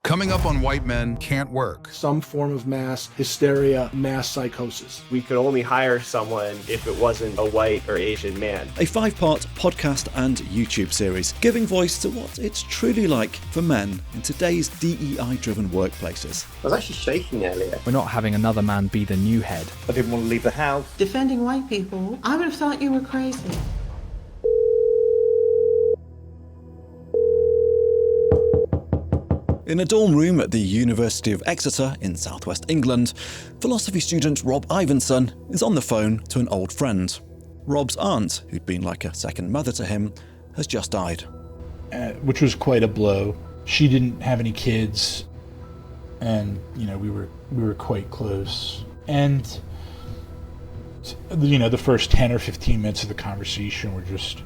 Coming up on White Men Can't Work. Some form of mass hysteria, mass psychosis. We could only hire someone if it wasn't a white or Asian man. A 5-part podcast and YouTube series giving voice to what it's truly like for men in today's DEI-driven workplaces. I was actually shaking earlier. We're not having another man be the new head. I didn't want to leave the house. Defending white people, I would have thought you were crazy. In a dorm room at the University of Exeter in southwest England, philosophy student Rob Ivinson is on the phone to an old friend. Rob's aunt, who'd been like a second mother to him, has just died. Which was quite a blow. She didn't have any kids, and we were quite close. And the first 10 or 15 minutes of the conversation were just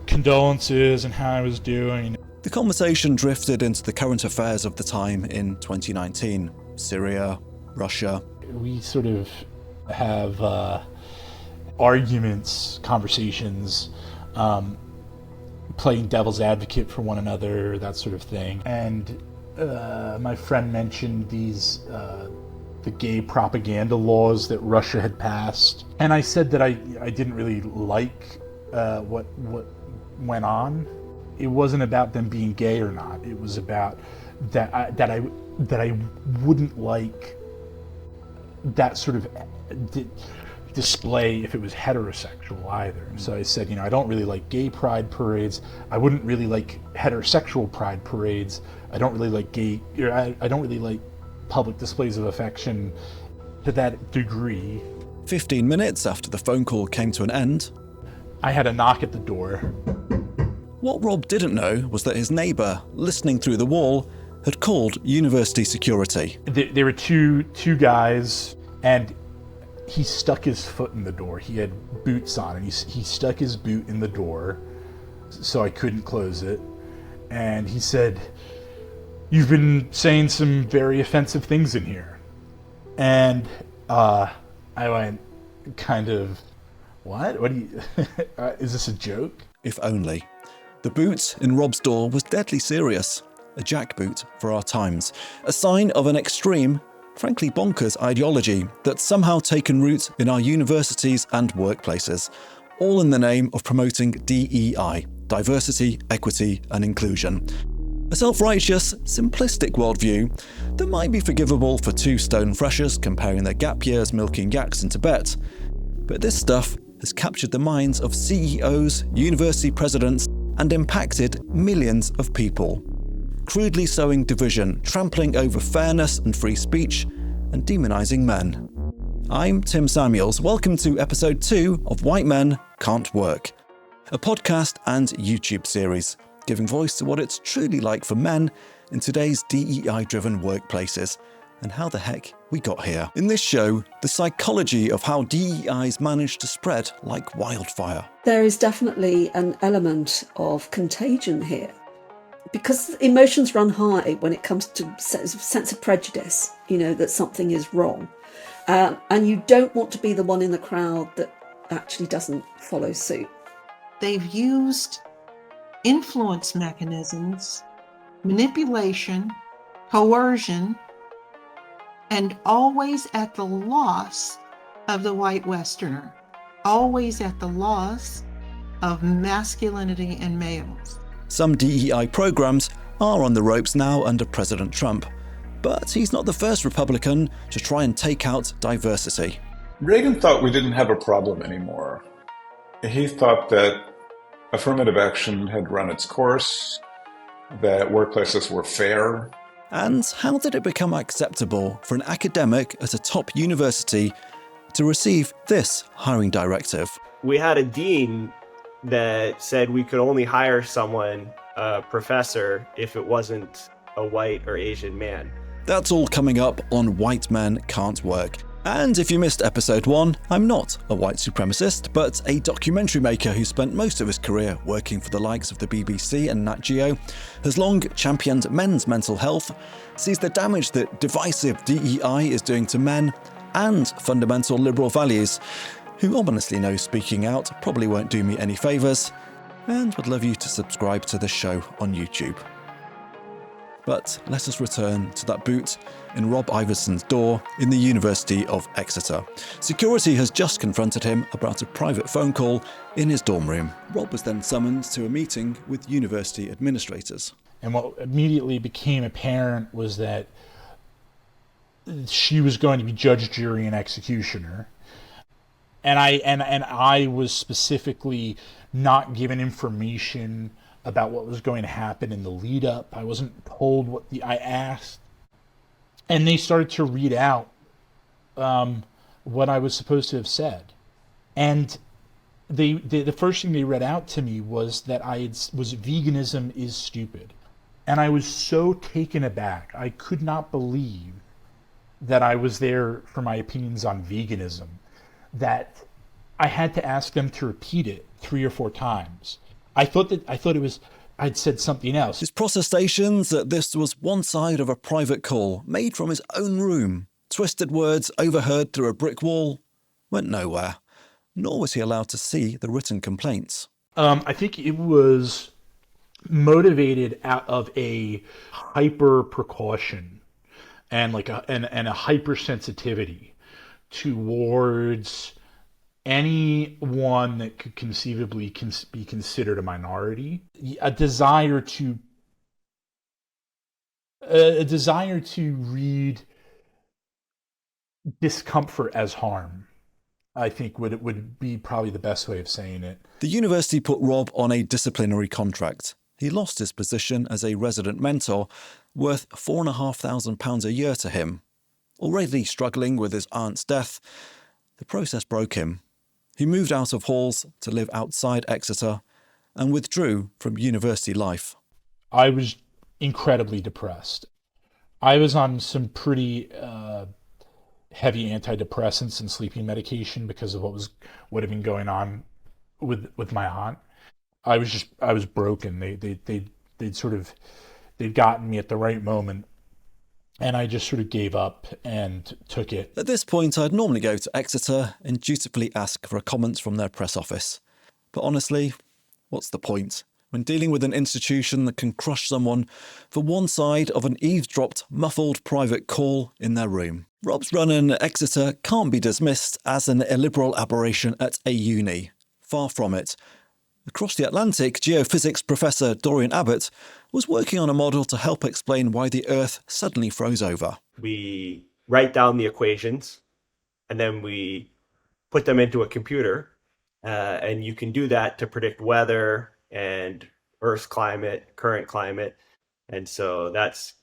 condolences and how I was doing. The conversation drifted into the current affairs of the time in 2019. Syria, Russia. We sort of have arguments, conversations, playing devil's advocate for one another, that sort of thing. And my friend mentioned the gay propaganda laws that Russia had passed. And I said that I didn't really like what went on. It wasn't about them being gay or not. It was about that I wouldn't like that sort of display if it was heterosexual either. So I said, I don't really like gay pride parades. I wouldn't really like heterosexual pride parades. I don't really like I don't really like public displays of affection to that degree. 15 minutes after the phone call came to an end, I had a knock at the door. What Rob didn't know was that his neighbour, listening through the wall, had called university security. There were two guys, and he stuck his foot in the door. He had boots on, and he stuck his boot in the door, so I couldn't close it. And he said, "You've been saying some very offensive things in here." And I went, kind of, what? What do you, is this a joke? If only. The boot in Rob's door was deadly serious. A jackboot for our times. A sign of an extreme, frankly bonkers ideology that's somehow taken root in our universities and workplaces, all in the name of promoting DEI, diversity, equity and inclusion. A self-righteous, simplistic worldview that might be forgivable for 2 stone freshers comparing their gap years milking yaks in Tibet. But this stuff has captured the minds of CEOs, university presidents, and impacted millions of people, crudely sowing division, trampling over fairness and free speech, and demonising men. I'm Tim Samuels. Welcome to episode 2 of White Men Can't Work, a podcast and YouTube series giving voice to what it's truly like for men in today's DEI-driven workplaces, and how the heck we got here. In this show, the psychology of how DEI's managed to spread like wildfire. There is definitely an element of contagion here, because emotions run high when it comes to sense of prejudice, that something is wrong. And you don't want to be the one in the crowd that actually doesn't follow suit. They've used influence mechanisms, manipulation, coercion, and always at the loss of the white Westerner, always at the loss of masculinity and males. Some DEI programs are on the ropes now under President Trump, but he's not the first Republican to try and take out diversity. Reagan thought we didn't have a problem anymore. He thought that affirmative action had run its course, that workplaces were fair. And how did it become acceptable for an academic at a top university to receive this hiring directive? We had a dean that said we could only hire someone, a professor, if it wasn't a white or Asian man. That's all coming up on White Men Can't Work. And if you missed episode 1, I'm not a white supremacist, but a documentary maker who spent most of his career working for the likes of the BBC and Nat Geo, has long championed men's mental health, sees the damage that divisive DEI is doing to men and fundamental liberal values, who ominously knows speaking out probably won't do me any favours, and would love you to subscribe to the show on YouTube. But let us return to that boot in Rob Iverson's door in the University of Exeter. Security has just confronted him about a private phone call in his dorm room. Rob was then summoned to a meeting with university administrators. And what immediately became apparent was that she was going to be judge, jury, and executioner. And I was specifically not given information about what was going to happen in the lead up. I wasn't told I asked. And they started to read out what I was supposed to have said. And the first thing they read out to me was that was veganism is stupid. And I was so taken aback. I could not believe that I was there for my opinions on veganism, that I had to ask them to repeat it 3 or 4 times. I thought I'd said something else. His protestations that this was one side of a private call made from his own room, twisted words overheard through a brick wall, went nowhere, nor was he allowed to see the written complaints. I think it was motivated out of a hyper precaution and a hypersensitivity towards anyone that could conceivably be considered a minority, a desire to read discomfort as harm, I think would be probably the best way of saying it. The university put Rob on a disciplinary contract. He lost his position as a resident mentor, worth £4,500 a year to him. Already struggling with his aunt's death, the process broke him. He moved out of halls to live outside Exeter and withdrew from university life. I was incredibly depressed. I was on some pretty heavy antidepressants and sleeping medication because of what had been going on with my aunt. I was broken. They'd gotten me at the right moment. And I just sort of gave up and took it. At this point, I'd normally go to Exeter and dutifully ask for a comment from their press office. But honestly, what's the point when dealing with an institution that can crush someone for one side of an eavesdropped, muffled private call in their room? Rob's run-in at Exeter can't be dismissed as an illiberal aberration at a uni. Far from it. Across the Atlantic, geophysics professor Dorian Abbott was working on a model to help explain why the Earth suddenly froze over. We write down the equations, and then we put them into a computer, and you can do that to predict weather and Earth's climate, current climate, and so that's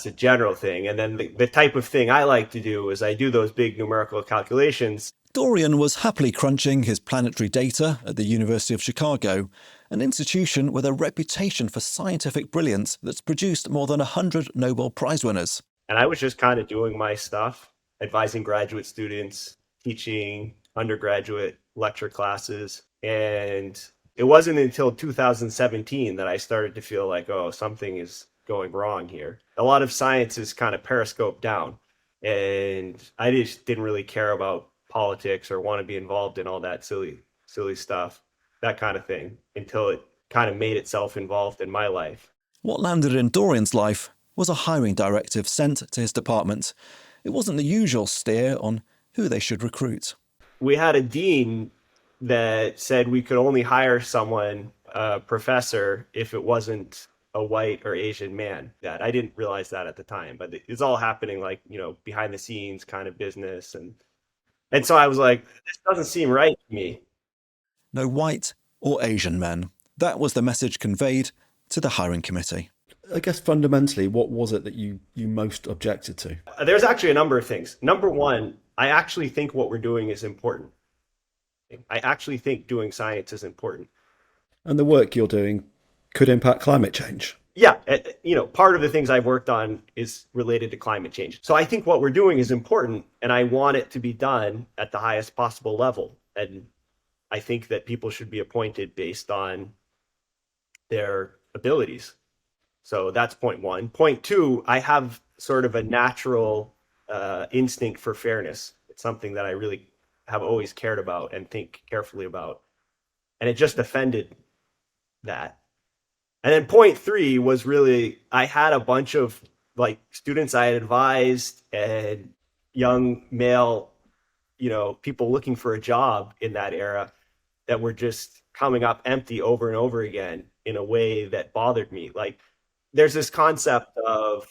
a general thing. And then the type of thing I like to do is I do those big numerical calculations. Dorian was happily crunching his planetary data at the University of Chicago, an institution with a reputation for scientific brilliance that's produced more than 100 Nobel Prize winners. And I was just kind of doing my stuff, advising graduate students, teaching undergraduate lecture classes. And it wasn't until 2017 that I started to feel like, oh, something is going wrong here. A lot of science is kind of periscoped down. And I just didn't really care about politics or want to be involved in all that silly stuff, that kind of thing, until it kind of made itself involved in my life. What landed in Dorian's life was a hiring directive sent to his department. It wasn't the usual steer on who they should recruit. We had a dean that said we could only hire someone, a professor, if it wasn't a white or Asian man. That I didn't realize that at the time, but it's all happening behind the scenes kind of business. And so I was like, this doesn't seem right to me. No white or Asian men. That was the message conveyed to the hiring committee. I guess fundamentally, what was it that you most objected to? There's actually a number of things. Number one, I actually think what we're doing is important. I actually think doing science is important. And the work you're doing could impact climate change. Yeah, part of the things I've worked on is related to climate change. So I think what we're doing is important, and I want it to be done at the highest possible level. And I think that people should be appointed based on their abilities. So that's point one. Point two, I have sort of a natural instinct for fairness. It's something that I really have always cared about and think carefully about. And it just offended that. And then point 3 was really, I had a bunch of like students I had advised and young male, people looking for a job in that era that were just coming up empty over and over again in a way that bothered me. Like, there's this concept of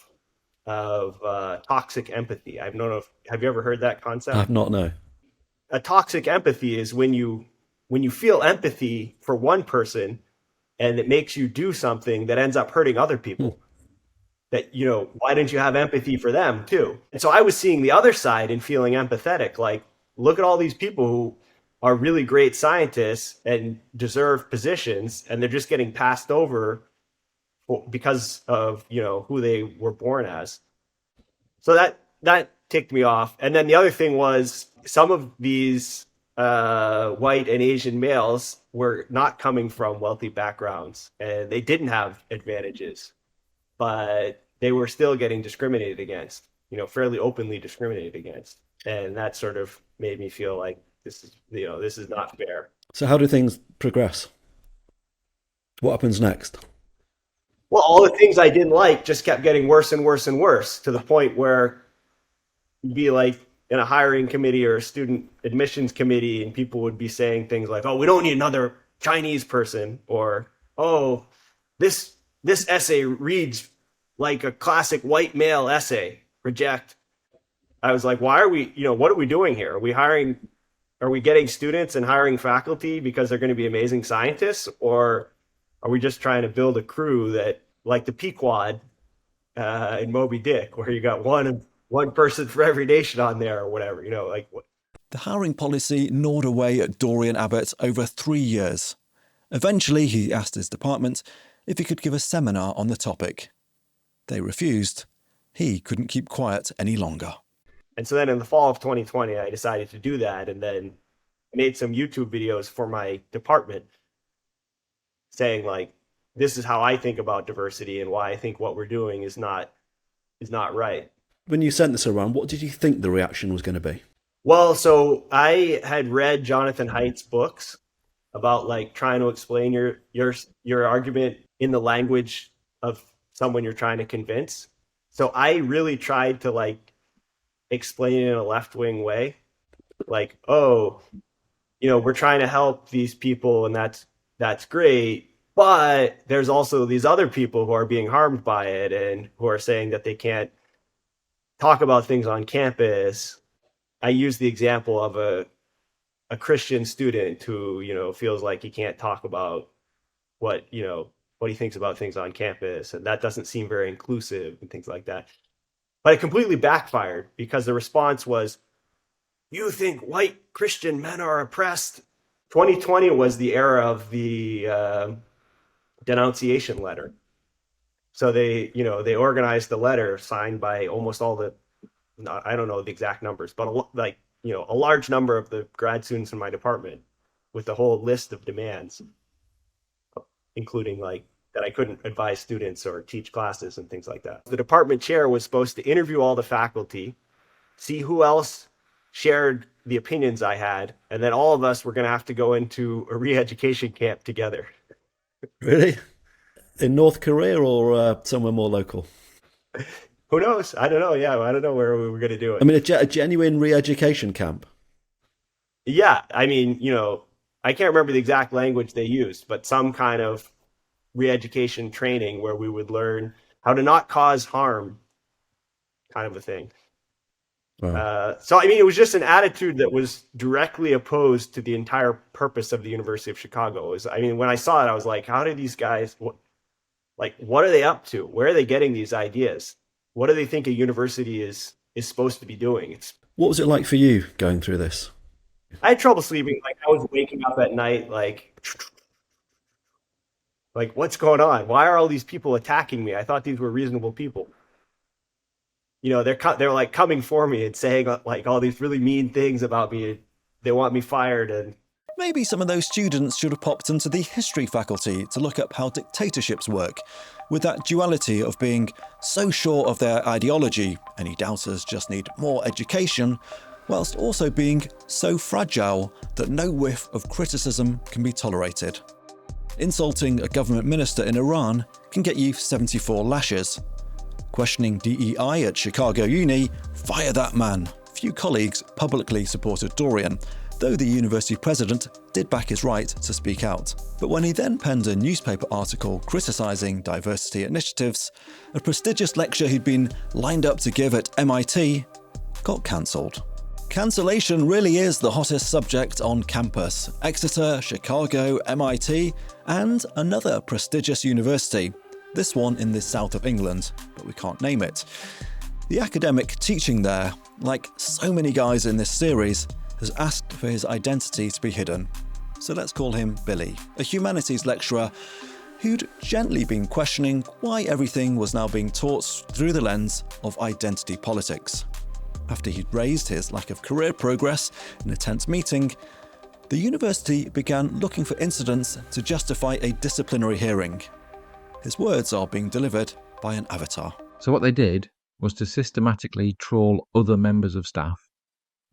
toxic empathy. I don't know have you ever heard that concept? I've not, no. A toxic empathy is when you feel empathy for one person and it makes you do something that ends up hurting other people. That, why didn't you have empathy for them too? And so I was seeing the other side and feeling empathetic. Like, look at all these people who are really great scientists and deserve positions, and they're just getting passed over because of, who they were born as. So that ticked me off. And then the other thing was, some of these white and Asian males were not coming from wealthy backgrounds, and they didn't have advantages, but they were still getting discriminated against, fairly openly discriminated against. And that sort of made me feel like this is not fair. So how do things progress? What happens next? Well, all the things I didn't like just kept getting worse and worse and worse, to the point where you'd be like in a hiring committee or a student admissions committee, and people would be saying things like, "Oh, we don't need another Chinese person," or, "Oh, this essay reads like a classic white male essay, reject." I was like, why are we, what are we doing here? Are we getting students and hiring faculty because they're going to be amazing scientists? Or are we just trying to build a crew that, like the Pequod in Moby Dick, where you got one person for every nation on there or whatever, what? The hiring policy gnawed away at Dorian Abbott over 3 years. Eventually, he asked his department if he could give a seminar on the topic. They refused. He couldn't keep quiet any longer. And so then in the fall of 2020, I decided to do that, and then made some YouTube videos for my department saying, like, this is how I think about diversity and why I think what we're doing is not right. When you sent this around, what did you think the reaction was going to be? Well, so I had read Jonathan Haidt's books about, like, trying to explain your argument in the language of someone you're trying to convince. So I really tried to, like, explain it in a left-wing way, like, oh, we're trying to help these people, and that's great, but there's also these other people who are being harmed by it and who are saying that they can't talk about things on campus. I use the example of a Christian student who, feels like he can't talk about what he thinks about things on campus, and that doesn't seem very inclusive and things like that. But it completely backfired, because the response was, "You think white Christian men are oppressed?" 2020 was the era of the denunciation letter. So they organized the letter signed by almost all I don't know the exact numbers, but a large number of the grad students in my department, with a whole list of demands, including like that I couldn't advise students or teach classes and things like that. The department chair was supposed to interview all the faculty, see who else shared the opinions I had, and then all of us were going to have to go into a re-education camp together. Really? In North Korea or somewhere more local? Who knows? I don't know. Yeah, I don't know where we were going to do it. I mean, a genuine re-education camp? Yeah, I mean, I can't remember the exact language they used, but some kind of re-education training where we would learn how to not cause harm, kind of a thing. Wow. So, I mean, it was just an attitude that was directly opposed to the entire purpose of the University of Chicago. When I saw it, I was like, how do these guys, what are they up to? Where are they getting these ideas? What do they think a university is supposed to be doing? What was it like for you going through this? I had trouble sleeping. Like, I was waking up at night, like, what's going on? Why are all these people attacking me? I thought these were reasonable people. They're like coming for me and saying like all these really mean things about me. They want me fired. And maybe some of those students should have popped into the history faculty to look up how dictatorships work, with that duality of being so sure of their ideology, any doubters just need more education, whilst also being so fragile that no whiff of criticism can be tolerated. Insulting a government minister in Iran can get you 74 lashes. Questioning DEI at Chicago Uni, fire that man. Few colleagues publicly supported Dorian, though the university president did back his right to speak out. But when he then penned a newspaper article criticising diversity initiatives, a prestigious lecture he'd been lined up to give at MIT got cancelled. Cancellation really is the hottest subject on campus. Exeter, Chicago, MIT, and another prestigious university. This one in the south of England, but we can't name it. The academic teaching there, like so many guys in this series, has asked for his identity to be hidden. So let's call him Billy, a humanities lecturer who'd gently been questioning why everything was now being taught through the lens of identity politics. After he'd raised his lack of career progress in a tense meeting, the university began looking for incidents to justify a disciplinary hearing. His words are being delivered by an avatar. So what they did was to systematically trawl other members of staff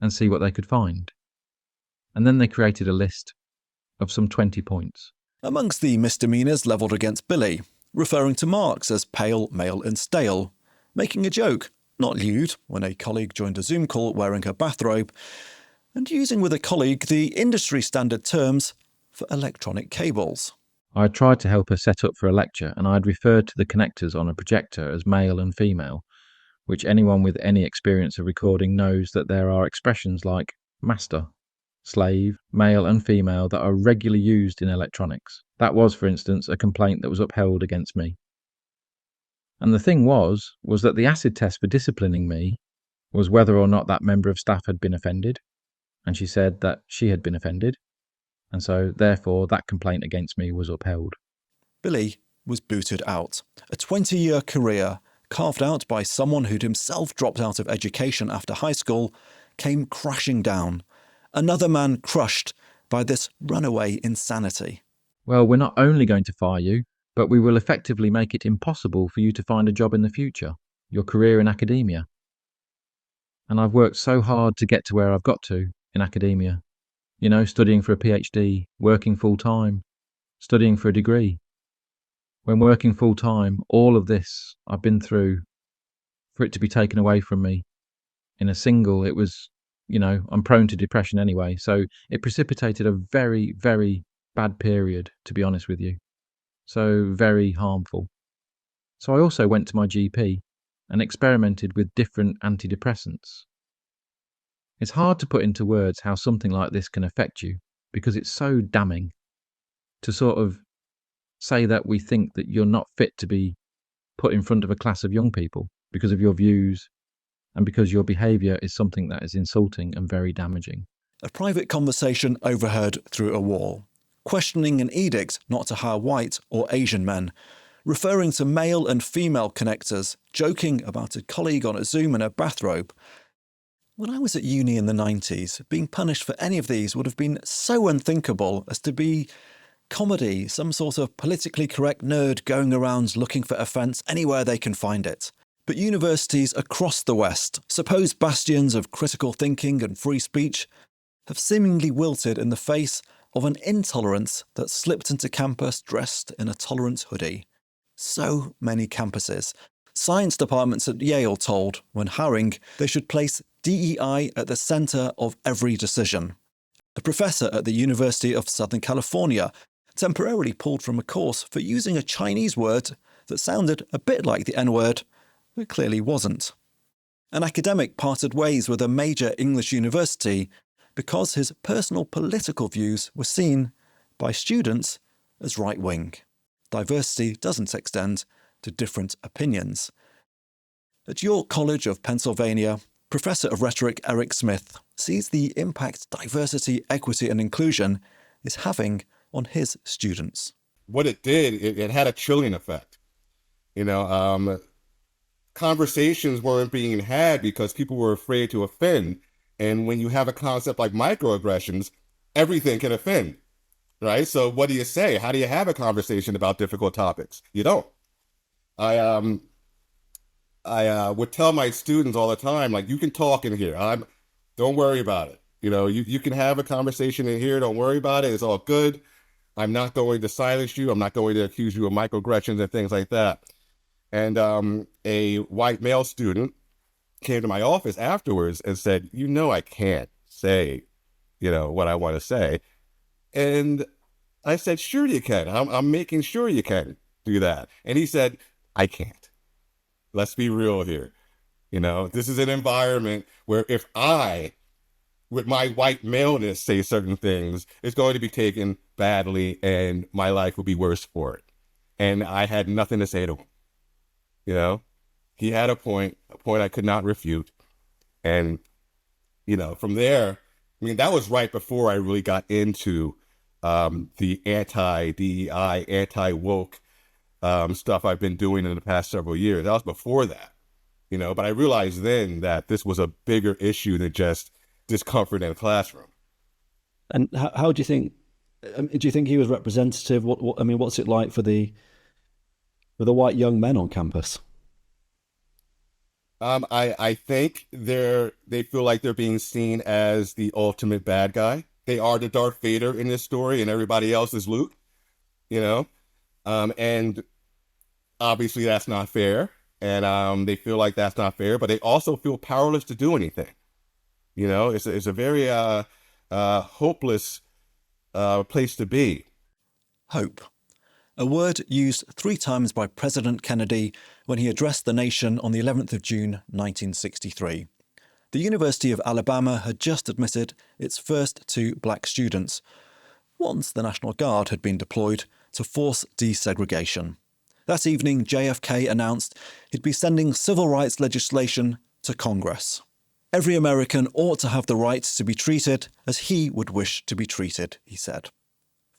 and see what they could find. And then they created a list of some 20 points. Amongst the misdemeanours levelled against Billy, referring to Marx as pale, male and stale, making a joke, not lewd, when a colleague joined a Zoom call wearing her bathrobe, and using with a colleague the industry standard terms for electronic cables. I had tried to help her set up for a lecture, and I had referred to the connectors on a projector as male and female, which anyone with any experience of recording knows that there are expressions like master, slave, male and female that are regularly used in electronics. That was, for instance, a complaint that was upheld against me. And the thing was that the acid test for disciplining me was whether or not that member of staff had been offended, and she said that she had been offended, and so therefore that complaint against me was upheld. Billy was booted out. A 20-year career, carved out by someone who'd himself dropped out of education after high school, came crashing down. Another man crushed by this runaway insanity. Well, we're not only going to fire you, but we will effectively make it impossible for you to find a job in the future, your career in academia. And I've worked so hard to get to where I've got to in academia. You know, studying for a PhD, working full-time, studying for a degree. When working full-time, all of this I've been through, for it to be taken away from me in a single, it was, you know, I'm prone to depression anyway, so it precipitated a very, very bad period, to be honest with you. So very harmful. So I also went to my GP and experimented with different antidepressants. It's hard to put into words how something like this can affect you, because it's so damning to sort of say that we think that you're not fit to be put in front of a class of young people because of your views and because your behaviour is something that is insulting and very damaging. A private conversation overheard through a wall, questioning an edict not to hire white or Asian men, referring to male and female connectors, joking about a colleague on a Zoom in a bathrobe. When I was at uni in the 90s, being punished for any of these would have been so unthinkable as to be comedy, some sort of politically correct nerd going around looking for offence anywhere they can find it. But universities across the West, supposed bastions of critical thinking and free speech, have seemingly wilted in the face of an intolerance that slipped into campus dressed in a tolerant hoodie. So many campuses. Science departments at Yale told, when hiring, they should place DEI at the centre of every decision. A professor at the University of Southern California temporarily pulled from a course for using a Chinese word that sounded a bit like the N-word, but clearly wasn't. An academic parted ways with a major English university because his personal political views were seen by students as right-wing. Diversity doesn't extend to different opinions. At York College of Pennsylvania, Professor of Rhetoric Eric Smith sees the impact diversity, equity and inclusion is having on his students. What it did, it had a chilling effect. Conversations weren't being had because people were afraid to offend. And when you have a concept like microaggressions, everything can offend, right? So what do you say? How do you have a conversation about difficult topics? You don't. I would tell my students all the time, like, you can talk in here. Don't worry about it. You can have a conversation in here. Don't worry about it. It's all good. I'm not going to silence you. I'm not going to accuse you of microaggressions and things like that. And a white male student came to my office afterwards and said, I can't say, what I want to say. And I said, sure you can. I'm making sure you can do that. And he said, I can't. Let's be real here. This is an environment where if I, with my white maleness, say certain things, it's going to be taken badly and my life will be worse for it. And I had nothing to say to him. He had a point I could not refute. And, from there, that was right before I really got into the anti-DEI, anti-woke stuff I've been doing in the past several years. That was before that, but I realized then that this was a bigger issue than just discomfort in the classroom. And how do you think he was representative? What's it like for the white young men on campus? I think they feel like they're being seen as the ultimate bad guy. They are the Darth Vader in this story, and everybody else is Luke. And obviously that's not fair, and they feel like that's not fair. But they also feel powerless to do anything. It's a very hopeless place to be. Hope. A word used 3 times by President Kennedy when he addressed the nation on the 11th of June 1963. The University of Alabama had just admitted its first 2 black students, once the National Guard had been deployed to force desegregation. That evening, JFK announced he'd be sending civil rights legislation to Congress. Every American ought to have the right to be treated as he would wish to be treated, he said.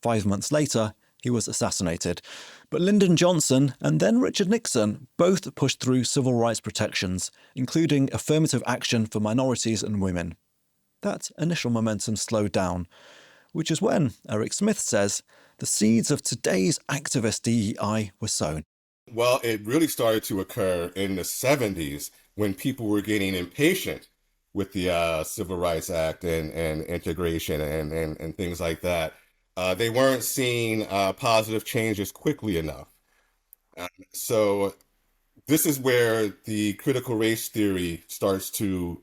5 months later, he was assassinated. But Lyndon Johnson and then Richard Nixon both pushed through civil rights protections, including affirmative action for minorities and women. That initial momentum slowed down, which is when, Eric Smith says, the seeds of today's activist DEI were sown. Well, it really started to occur in the 70s when people were getting impatient with the Civil Rights Act and integration and things like that. They weren't seeing positive changes quickly enough. So this is where the critical race theory starts to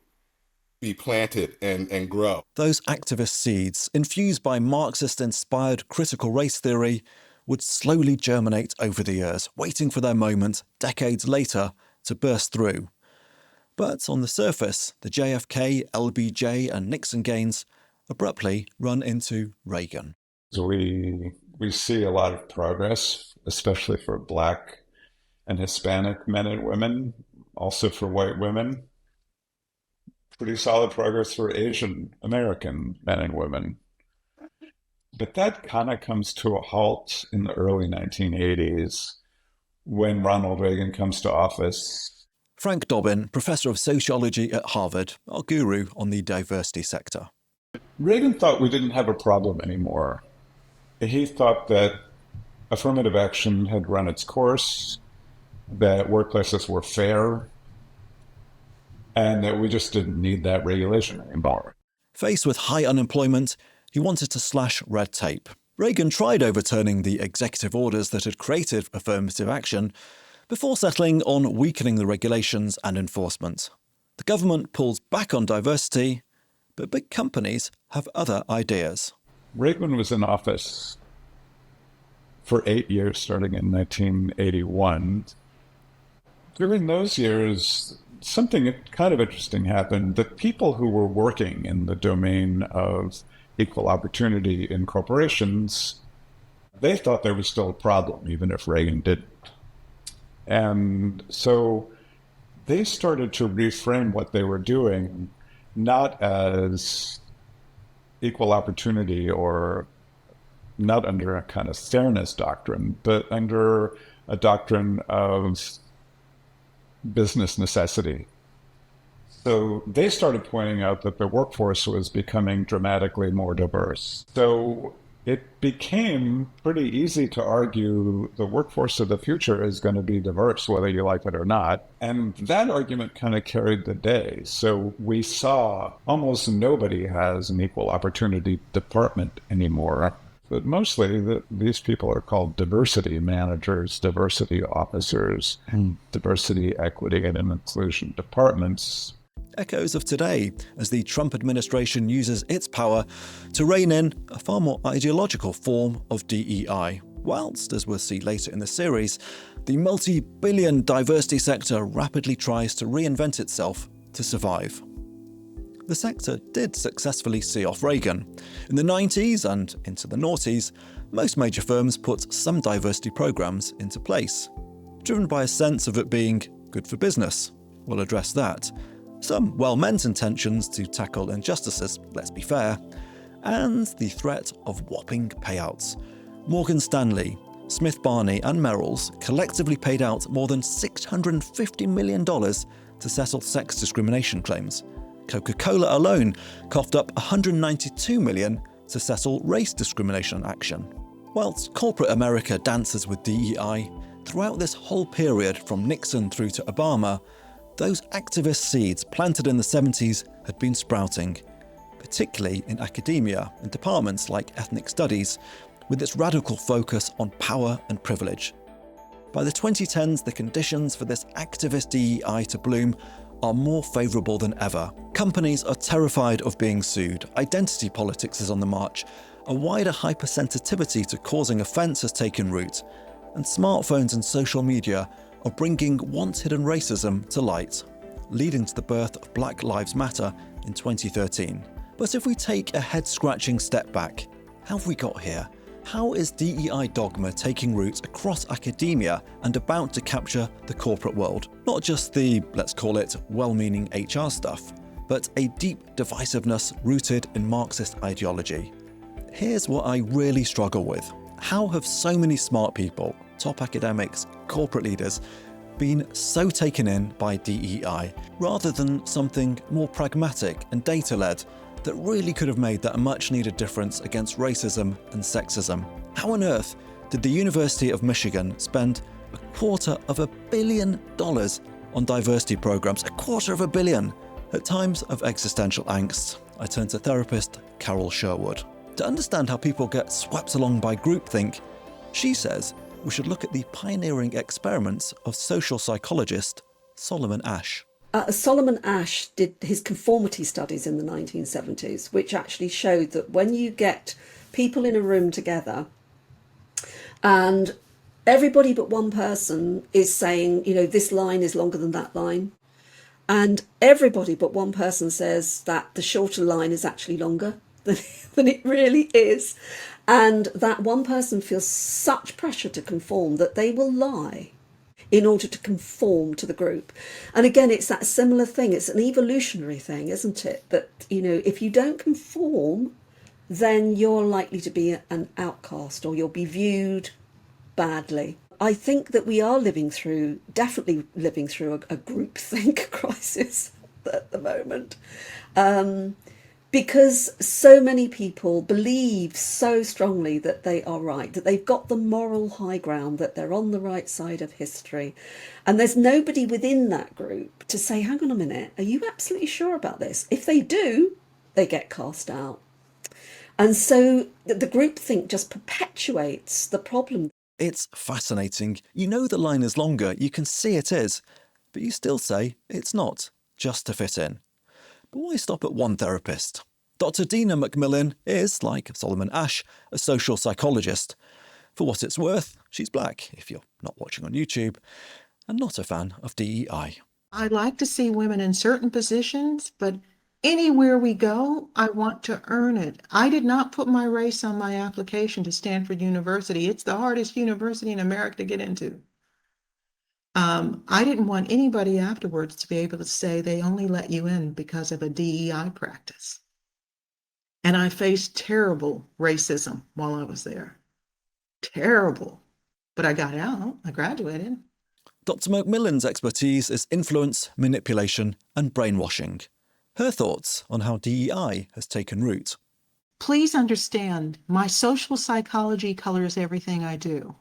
be planted and grow. Those activist seeds, infused by Marxist-inspired critical race theory, would slowly germinate over the years, waiting for their moment, decades later, to burst through. But on the surface, the JFK, LBJ and Nixon gains abruptly run into Reagan. So we see a lot of progress, especially for Black and Hispanic men and women, also for white women. Pretty solid progress for Asian American men and women. But that kind of comes to a halt in the early 1980s when Ronald Reagan comes to office. Frank Dobbin, professor of sociology at Harvard, our guru on the diversity sector. Reagan thought we didn't have a problem anymore. He thought that affirmative action had run its course, that workplaces were fair, and that we just didn't need that regulation anymore. Faced with high unemployment, he wanted to slash red tape. Reagan tried overturning the executive orders that had created affirmative action before settling on weakening the regulations and enforcement. The government pulls back on diversity, but big companies have other ideas. Reagan was in office for 8 years, starting in 1981. During those years, something kind of interesting happened. The people who were working in the domain of equal opportunity in corporations, they thought there was still a problem, even if Reagan didn't. And so they started to reframe what they were doing, not as equal opportunity or not under a kind of fairness doctrine, but under a doctrine of business necessity. So they started pointing out that the workforce was becoming dramatically more diverse. So it became pretty easy to argue the workforce of the future is going to be diverse, whether you like it or not. And that argument kind of carried the day. So we saw almost nobody has an equal opportunity department anymore. but mostly these people are called diversity managers, diversity officers, and diversity, equity, and inclusion departments. Echoes of today as the Trump administration uses its power to rein in a far more ideological form of DEI. Whilst, as we'll see later in the series, the multi-billion diversity sector rapidly tries to reinvent itself to survive. The sector did successfully see off Reagan. In the 90s and into the noughties, most major firms put some diversity programs into place, driven by a sense of it being good for business. We'll address that. Some well-meant intentions to tackle injustices, let's be fair, and the threat of whopping payouts. Morgan Stanley, Smith Barney and Merrill's collectively paid out more than $650 million to settle sex discrimination claims. Coca-Cola alone coughed up $192 million to settle race discrimination action. Whilst corporate America dances with DEI, throughout this whole period from Nixon through to Obama, those activist seeds planted in the 70s had been sprouting, particularly in academia and departments like ethnic studies, with its radical focus on power and privilege. By the 2010s, the conditions for this activist DEI to bloom are more favourable than ever. Companies are terrified of being sued, identity politics is on the march, a wider hypersensitivity to causing offence has taken root, and smartphones and social media are bringing once-hidden racism to light, leading to the birth of Black Lives Matter in 2013. But if we take a head-scratching step back, how have we got here? How is DEI dogma taking root across academia and about to capture the corporate world? Not just the, let's call it, well-meaning HR stuff, but a deep divisiveness rooted in Marxist ideology. Here's what I really struggle with. How have so many smart people, top academics, corporate leaders, been so taken in by DEI, rather than something more pragmatic and data-led that really could have made that much-needed difference against racism and sexism? How on earth did the University of Michigan spend $250 million on diversity programs? $250 million! At times of existential angst, I turn to therapist Carol Sherwood. To understand how people get swept along by groupthink, she says we should look at the pioneering experiments of social psychologist Solomon Asch. Solomon Asch did his conformity studies in the 1970s, which actually showed that when you get people in a room together and everybody but one person is saying, you know, this line is longer than that line, and everybody but one person says that the shorter line is actually longer than it really is, and that one person feels such pressure to conform that they will lie in order to conform to the group. And again, it's that similar thing. It's an evolutionary thing, isn't it? That, you know, if you don't conform, then you're likely to be an outcast or you'll be viewed badly. I think that we are definitely living through a groupthink crisis at the moment. Because so many people believe so strongly that they are right, that they've got the moral high ground, that they're on the right side of history. And there's nobody within that group to say, hang on a minute, are you absolutely sure about this? If they do, they get cast out. And so the groupthink just perpetuates the problem. It's fascinating. You know the line is longer, you can see it is, but you still say it's not, just to fit in. But why stop at one therapist? Dr. Dina McMillan is, like Solomon Asch, a social psychologist. For what it's worth, she's black, if you're not watching on YouTube, and not a fan of DEI. I like to see women in certain positions, but anywhere we go, I want to earn it. I did not put my race on my application to Stanford University. It's the hardest university in America to get into. I didn't want anybody afterwards to be able to say they only let you in because of a DEI practice. And I faced terrible racism while I was there. Terrible. But I got out. I graduated. Dr. McMillan's expertise is influence, manipulation, and brainwashing. Her thoughts on how DEI has taken root. Please understand, my social psychology colors everything I do.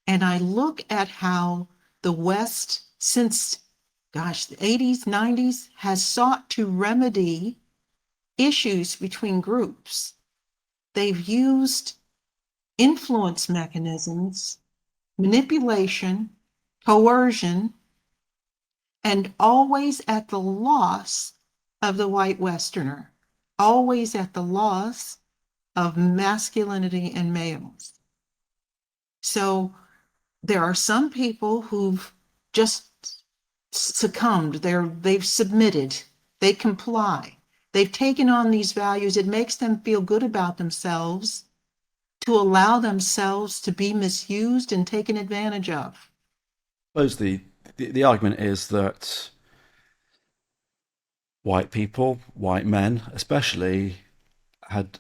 And I look at how the West, since, the 80s, 90s, has sought to remedy issues between groups. They've used influence mechanisms, manipulation, coercion, and always at the loss of the white Westerner, always at the loss of masculinity and males. So there are some people who've just succumbed, they've submitted, they comply, they've taken on these values. It makes them feel good about themselves to allow themselves to be misused and taken advantage of. I suppose the argument is that white people, white men especially, had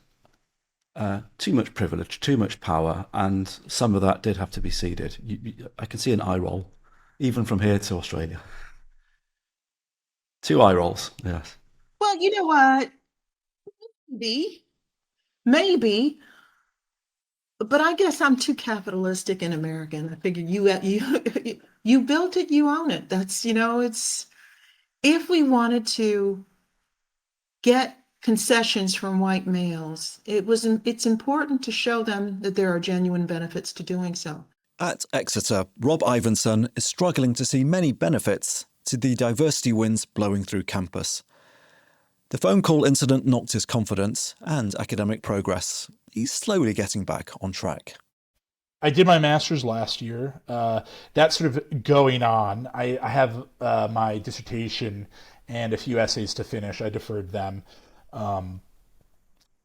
too much privilege, too much power, and some of that did have to be ceded. I can see an eye roll, even from here to Australia. 2 eye rolls, yes. Well, you know what? Maybe, but I guess I'm too capitalistic and American. I figure you built it, you own it. That's, it's, if we wanted to get concessions from white males, it's important to show them that there are genuine benefits to doing so. At Exeter, Rob Ivinson is struggling to see many benefits to the diversity winds blowing through campus. The phone call incident knocked his confidence and academic progress. He's slowly getting back on track. I did my master's last year. That's sort of going on. I have my dissertation and a few essays to finish. I deferred them.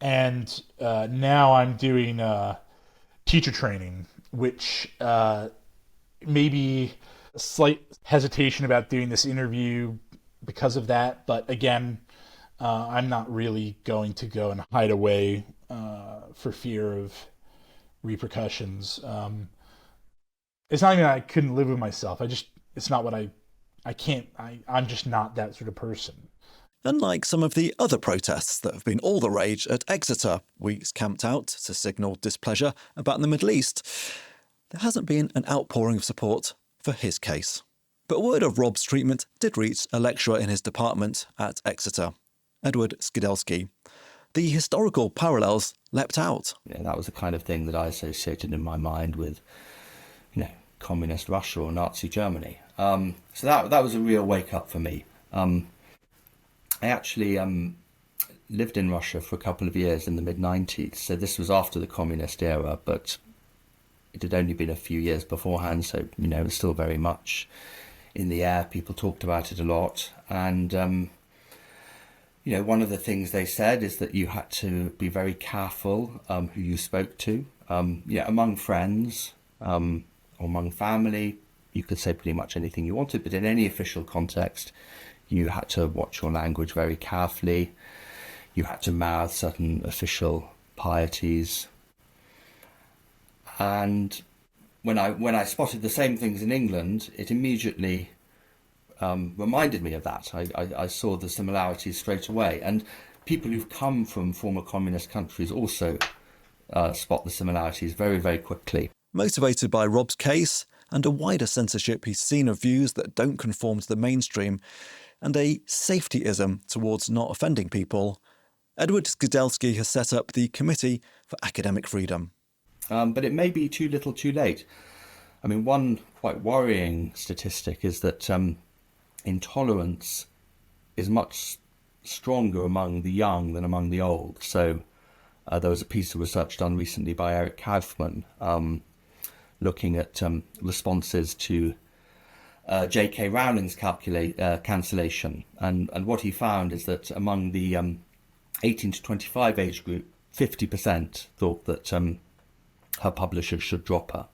And now I'm doing teacher training, which maybe a slight hesitation about doing this interview because of that. But again, I'm not really going to go and hide away for fear of repercussions. It's not even that I couldn't live with myself. It's not what I'm just not that sort of person. Unlike some of the other protests that have been all the rage at Exeter, weeks camped out to signal displeasure about the Middle East, there hasn't been an outpouring of support for his case. But word of Rob's treatment did reach a lecturer in his department at Exeter, Edward Skidelsky. The historical parallels leapt out. Yeah, that was the kind of thing that I associated in my mind with, communist Russia or Nazi Germany. So that was a real wake-up for me. I actually lived in Russia for a couple of years in the mid-90s, so this was after the communist era, but it had only been a few years beforehand, so, it was still very much in the air. People talked about it a lot, and, one of the things they said is that you had to be very careful who you spoke to. Among friends or among family, you could say pretty much anything you wanted, but in any official context, you had to watch your language very carefully. You had to mouth certain official pieties. And when I spotted the same things in England, it immediately reminded me of that. I saw the similarities straight away. And people who've come from former communist countries also spot the similarities very, very quickly. Motivated by Rob's case and a wider censorship he's seen of views that don't conform to the mainstream, and a safetyism towards not offending people, Edward Skidelsky has set up the Committee for Academic Freedom. But it may be too little too late. I mean, one quite worrying statistic is that intolerance is much stronger among the young than among the old. So there was a piece of research done recently by Eric Kaufman looking at responses to J.K. Rowling's cancellation, and what he found is that among the 18 to 25 age group, 50% thought that her publisher should drop her,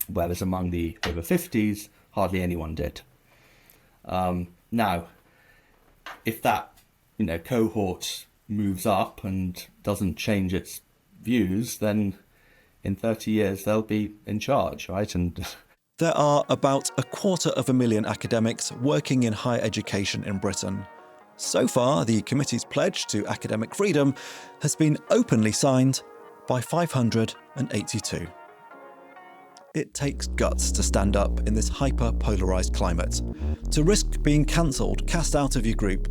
whereas among the over 50s, hardly anyone did. Now, if that cohort moves up and doesn't change its views, then in 30 years they'll be in charge, right? And there are about 250,000 academics working in higher education in Britain. So far, the committee's pledge to academic freedom has been openly signed by 582. It takes guts to stand up in this hyper-polarised climate, to risk being cancelled, cast out of your group,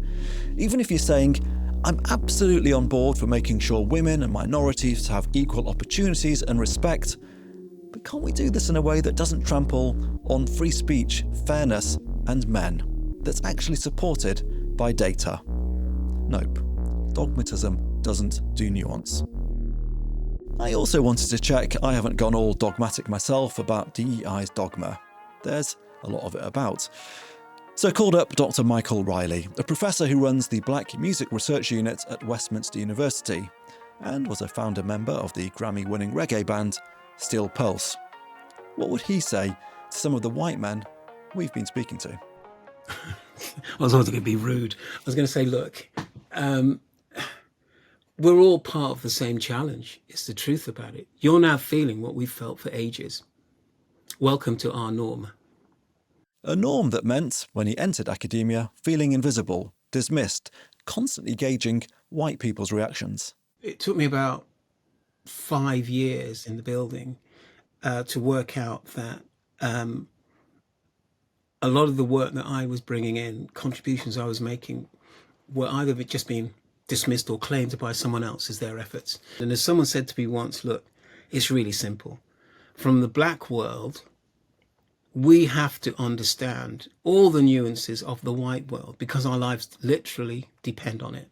even if you're saying, I'm absolutely on board for making sure women and minorities have equal opportunities and respect. But can't we do this in a way that doesn't trample on free speech, fairness, and men? That's actually supported by data? Nope. Dogmatism doesn't do nuance. I also wanted to check I haven't gone all dogmatic myself about DEI's dogma. There's a lot of it about. So I called up Dr. Michael Riley, a professor who runs the Black Music Research Unit at Westminster University, and was a founder member of the Grammy-winning reggae band Steel Pulse. What would he say to some of the white men we've been speaking to? I was always going to be rude. I was going to say, look, we're all part of the same challenge. It's the truth about it. You're now feeling what we've felt for ages. Welcome to our norm. A norm that meant, when he entered academia, feeling invisible, dismissed, constantly gauging white people's reactions. It took me about 5 years in the building to work out that a lot of the work that I was bringing in, contributions I was making, were either just being dismissed or claimed by someone else as their efforts. And as someone said to me once, look, it's really simple. From the black world, we have to understand all the nuances of the white world because our lives literally depend on it.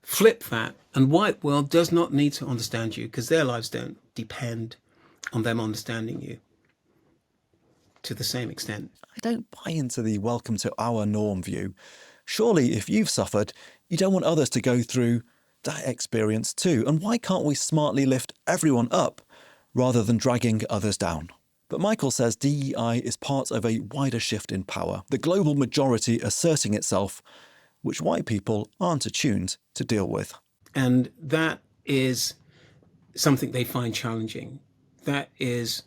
Flip that, and white world does not need to understand you because their lives don't depend on them understanding you to the same extent. I don't buy into the welcome to our norm view. Surely, if you've suffered, you don't want others to go through that experience too. And why can't we smartly lift everyone up rather than dragging others down? But Michael says DEI is part of a wider shift in power, the global majority asserting itself, which white people aren't attuned to deal with. And that is something they find challenging. That is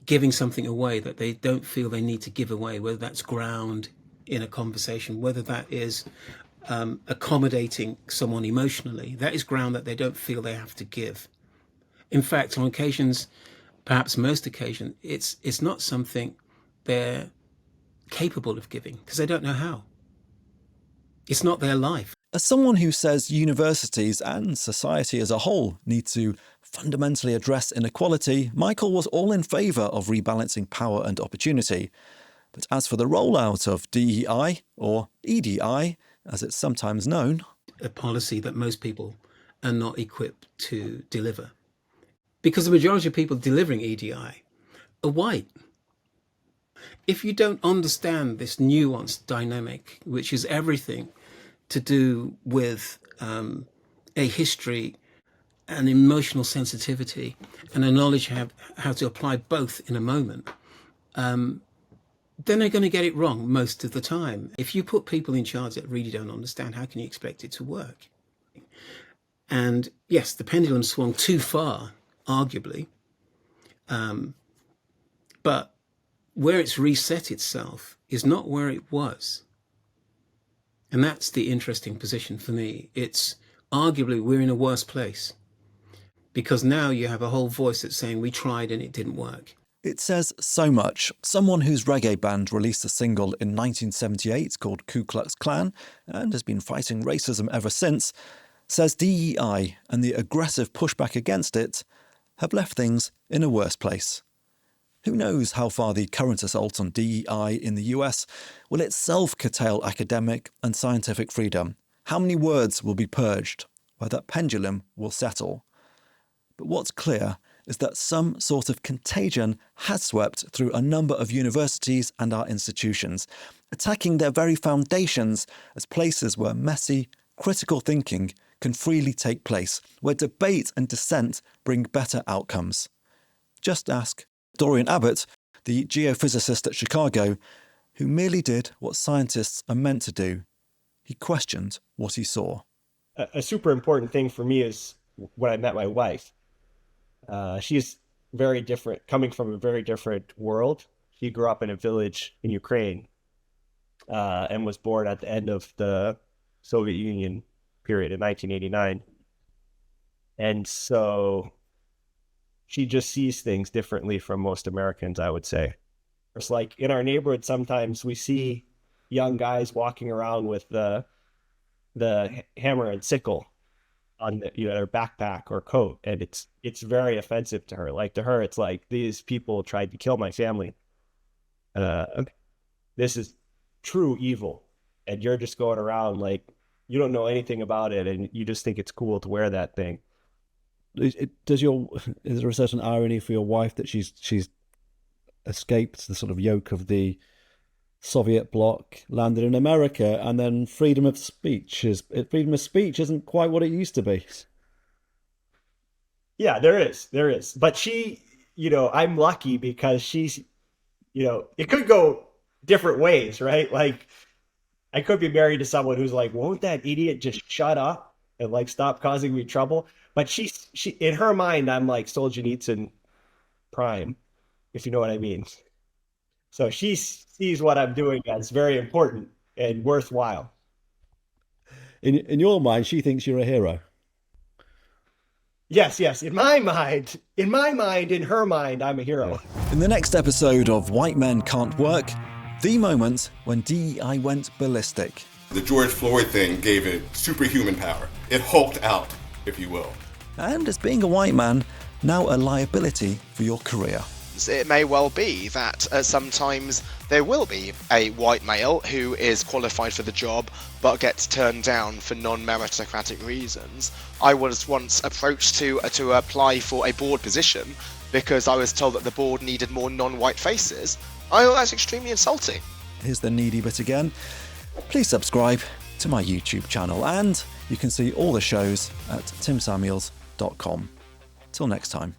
giving something away that they don't feel they need to give away, whether that's ground in a conversation, whether that is accommodating someone emotionally. That is ground that they don't feel they have to give. In fact, on occasions, perhaps most occasions, it's not something they're capable of giving because they don't know how. It's not their life. As someone who says universities and society as a whole need to fundamentally address inequality, Michael was all in favour of rebalancing power and opportunity. But as for the rollout of DEI, or EDI, as it's sometimes known, a policy that most people are not equipped to deliver. Because the majority of people delivering EDI are white. If you don't understand this nuanced dynamic, which is everything to do with a history, an emotional sensitivity, and a knowledge of how to apply both in a moment, then they're going to get it wrong most of the time. If you put people in charge that really don't understand, how can you expect it to work? And yes, the pendulum swung too far, arguably, but where it's reset itself is not where it was. And that's the interesting position for me. It's arguably we're in a worse place because now you have a whole voice that's saying we tried and it didn't work. It says so much. Someone whose reggae band released a single in 1978 called Ku Klux Klan and has been fighting racism ever since, says DEI and the aggressive pushback against it have left things in a worse place. Who knows how far the current assault on DEI in the US will itself curtail academic and scientific freedom? How many words will be purged? Where that pendulum will settle? But what's clear is that some sort of contagion has swept through a number of universities and our institutions, attacking their very foundations as places where messy, critical thinking can freely take place, where debate and dissent bring better outcomes. Just ask Dorian Abbott, the geophysicist at Chicago, who merely did what scientists are meant to do. He questioned what he saw. A super important thing for me is when I met my wife. She's very different, coming from a very different world. She grew up in a village in Ukraine and was born at the end of the Soviet Union period in 1989. And so she just sees things differently from most Americans, I would say. It's like in our neighborhood, sometimes we see young guys walking around with the the hammer and sickle on the, their backpack or coat, and it's very offensive to her. Like, to her, it's like, these people tried to kill my family. This is true evil, and you're just going around like you don't know anything about it, and you just think it's cool to wear that thing. Is there a certain irony for your wife that she's escaped the sort of yoke of the Soviet bloc, landed in America, and then freedom of speech isn't quite what it used to be? Yeah, there is. But she, I'm lucky because she's, it could go different ways, right? Like, I could be married to someone who's like, won't that idiot just shut up and like stop causing me trouble? But she in her mind, I'm like Solzhenitsyn prime, if you know what I mean. So she sees what I'm doing as very important and worthwhile. In your mind, she thinks you're a hero. Yes. In my mind, in her mind, I'm a hero. In the next episode of White Men Can't Work, the moment when DEI went ballistic. The George Floyd thing gave it superhuman power. It hulked out, if you will. And as being a white man, now a liability for your career. It may well be that sometimes there will be a white male who is qualified for the job but gets turned down for non-meritocratic reasons. I was once approached to apply for a board position because I was told that the board needed more non-white faces. I thought that's extremely insulting. Here's the needy bit again. Please subscribe to my YouTube channel, and you can see all the shows at timsamuels.com. Till next time.